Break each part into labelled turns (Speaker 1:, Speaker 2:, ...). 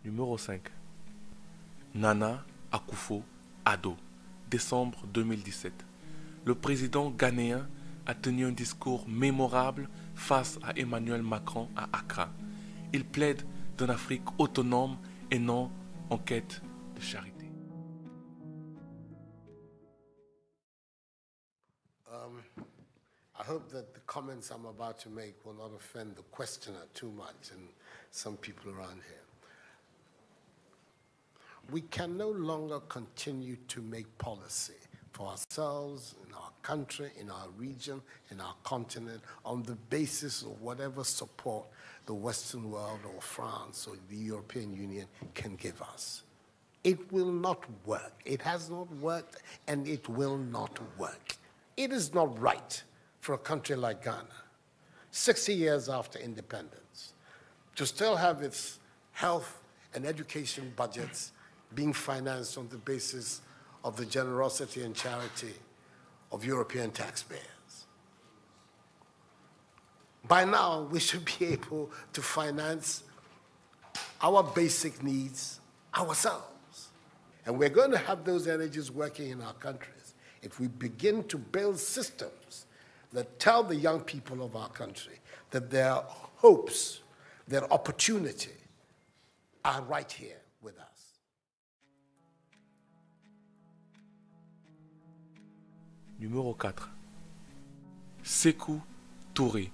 Speaker 1: Numéro 5. Nana Akufo-Addo, décembre 2017. Le président ghanéen a tenu un discours mémorable face à Emmanuel Macron à Accra. Il plaide d'une Afrique autonome et non en quête de charité.
Speaker 2: I hope that the comments I'm about to make will not offend the questioner too much and some people around here. We can no longer continue to make policy for ourselves, in our country, in our region, in our continent, on the basis of whatever support the Western world or France or the European Union can give us. It will not work. It has not worked, and it will not work. It is not right for a country like Ghana, 60 years after independence, to still have its health and education budgets being financed on the basis of the generosity and charity of European taxpayers. By now, we should be able to finance our basic needs ourselves. And we're going to have those energies working in our countries if we begin to build systems that tell the young people of our country that their hopes, their opportunity are right here with us.
Speaker 1: Numéro 4. Sékou Touré.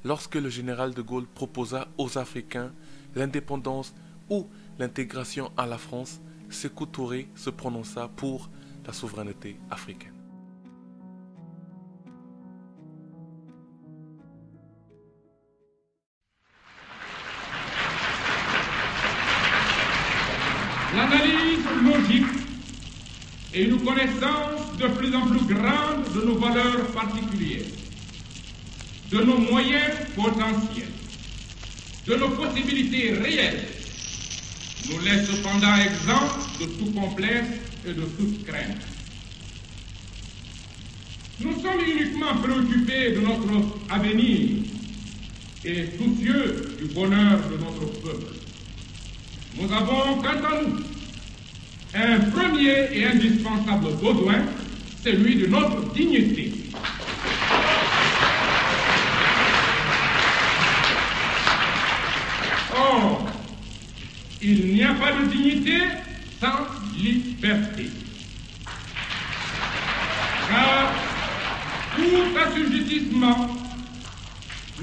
Speaker 1: Lorsque le général de Gaulle proposa aux Africains l'indépendance ou l'intégration à la France, Sékou Touré se prononça pour la souveraineté africaine.
Speaker 3: L'analyse logique et une connaissance de plus en plus grande de nos valeurs particulières, de nos moyens potentiels, de nos possibilités réelles, nous laisse cependant exempts de tout complexe et de toute crainte. Nous sommes uniquement préoccupés de notre avenir et soucieux du bonheur de notre peuple. Nous avons, quant à nous, un premier et indispensable besoin, celui de notre dignité. Or, il n'y a pas de dignité sans liberté. Car tout assujettissement,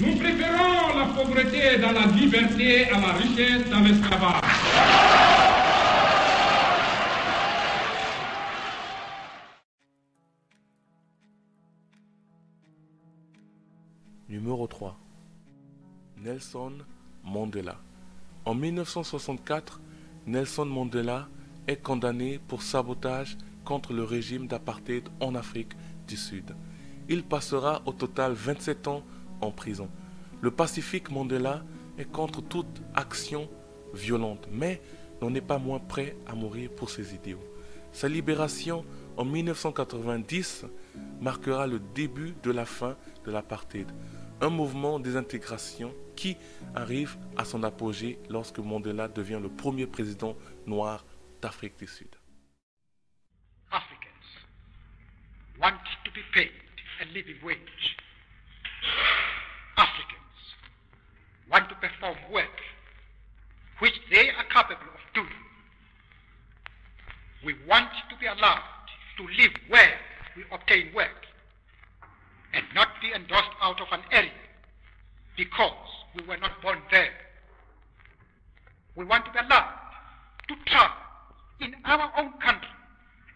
Speaker 3: nous préférons la pauvreté dans la liberté à la richesse dans l'esclavage.
Speaker 1: Numéro 3. Nelson Mandela. En 1964, Nelson Mandela est condamné pour sabotage contre le régime d'apartheid en Afrique du Sud. Il passera au total 27 ans en prison. Le pacifique Mandela est contre toute action violente, mais n'en est pas moins prêt à mourir pour ses idéaux. Sa libération en 1990 marquera le début de la fin de l'apartheid, un mouvement de désintégration qui arrive à son apogée lorsque Mandela devient le premier président noir d'Afrique du Sud.
Speaker 4: Africans want to be paid a living wage. Africans want to perform work which they are capable of doing. We want to be allowed to live where we obtain work and not be endorsed out of an area because we were not born there. We want to be allowed to travel in our own country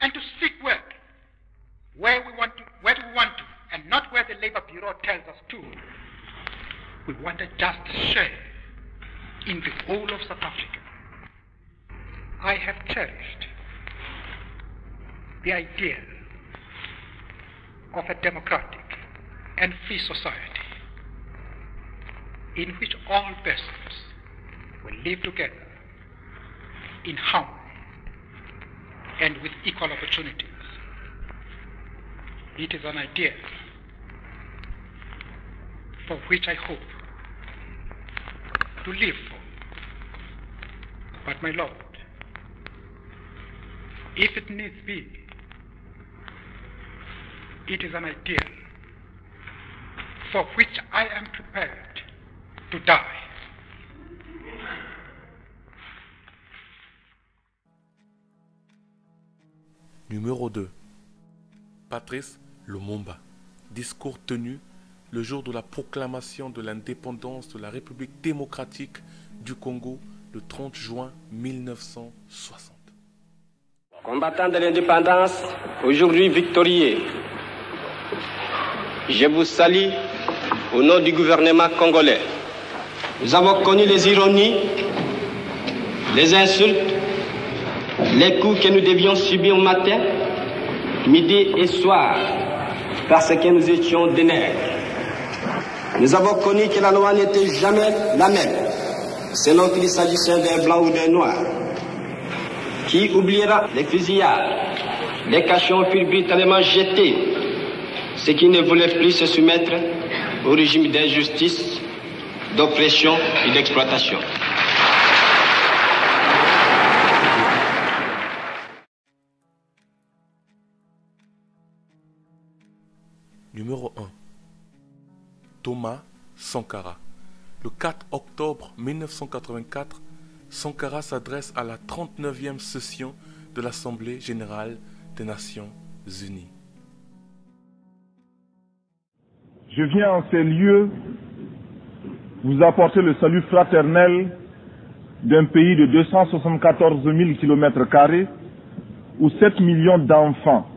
Speaker 4: and to seek work where we want to, and not where the Labor Bureau tells us to. We want a just share in the whole of South Africa. I have cherished the idea of a democratic and free society in which all persons will live together in harmony and with equal opportunities. It is an idea for which I hope to live for But my Lord, if it needs be, it is an ideal for which I am prepared to die.
Speaker 1: Numéro 2. Patrice Lumumba. Discours tenu le jour de la proclamation de l'indépendance de la République démocratique du Congo le 30 juin 1960.
Speaker 5: Combattants de l'indépendance, aujourd'hui victorieux, je vous salue au nom du gouvernement congolais. Nous avons connu les ironies, les insultes, les coups que nous devions subir matin, midi et soir, parce que nous étions des nègres. Nous avons connu que la loi n'était jamais la même, selon qu'il s'agissait d'un blanc ou d'un noir. Qui oubliera les fusillades, les cachons furent brutalement jetés, ceux qui ne voulaient plus se soumettre au régime d'injustice, d'oppression et d'exploitation.
Speaker 1: Numéro 1. Thomas Sankara. Le 4 octobre 1984, Sankara s'adresse à la 39e session de l'Assemblée générale des Nations unies.
Speaker 6: Je viens en ces lieux vous apporter le salut fraternel d'un pays de 274 000 km² où 7 millions d'enfants,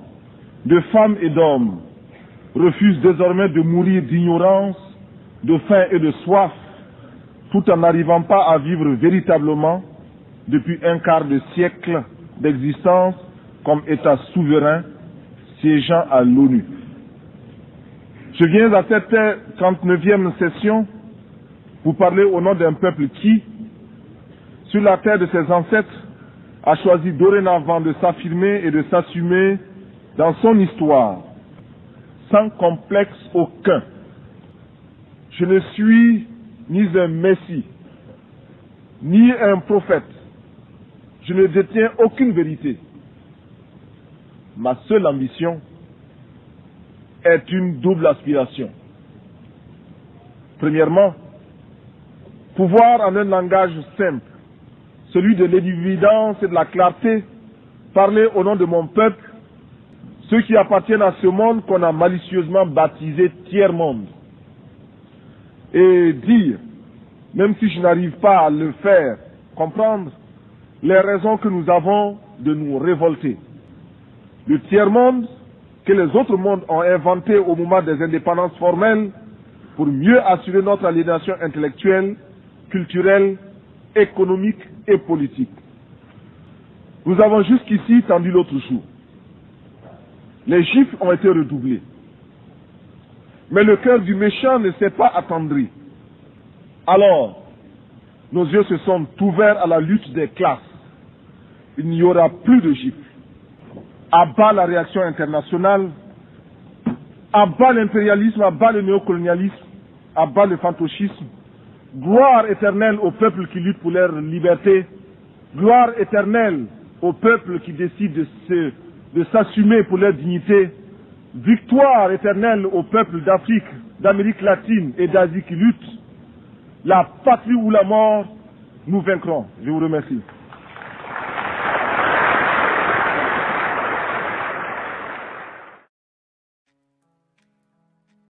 Speaker 6: de femmes et d'hommes refusent désormais de mourir d'ignorance, de faim et de soif, tout en n'arrivant pas à vivre véritablement depuis un quart de siècle d'existence comme État souverain siégeant à l'ONU. Je viens à cette 39e session vous parler au nom d'un peuple qui, sur la terre de ses ancêtres, a choisi dorénavant de s'affirmer et de s'assumer dans son histoire, sans complexe aucun. Je ne suis ni un messie, ni un prophète. Je ne détiens aucune vérité. Ma seule ambition est une double aspiration. Premièrement, pouvoir en un langage simple, celui de l'évidence et de la clarté, parler au nom de mon peuple, ceux qui appartiennent à ce monde qu'on a malicieusement baptisé tiers-monde, et dire, même si je n'arrive pas à le faire comprendre, les raisons que nous avons de nous révolter. Le tiers-monde que les autres mondes ont inventé au moment des indépendances formelles pour mieux assurer notre aliénation intellectuelle, culturelle, économique et politique. Nous avons jusqu'ici tendu l'autre jour. Les chiffres ont été redoublés. Mais le cœur du méchant ne s'est pas attendri. Alors, nos yeux se sont ouverts à la lutte des classes. Il n'y aura plus de gifles. À bas la réaction internationale, à bas l'impérialisme, à bas le néocolonialisme, à bas le fantoschisme. Gloire éternelle aux peuples qui luttent pour leur liberté. Gloire éternelle aux peuples qui décident de s'assumer pour leur dignité. Victoire éternelle aux peuples d'Afrique, d'Amérique latine et d'Asie qui luttent. La patrie ou la mort, nous vaincrons. Je vous remercie.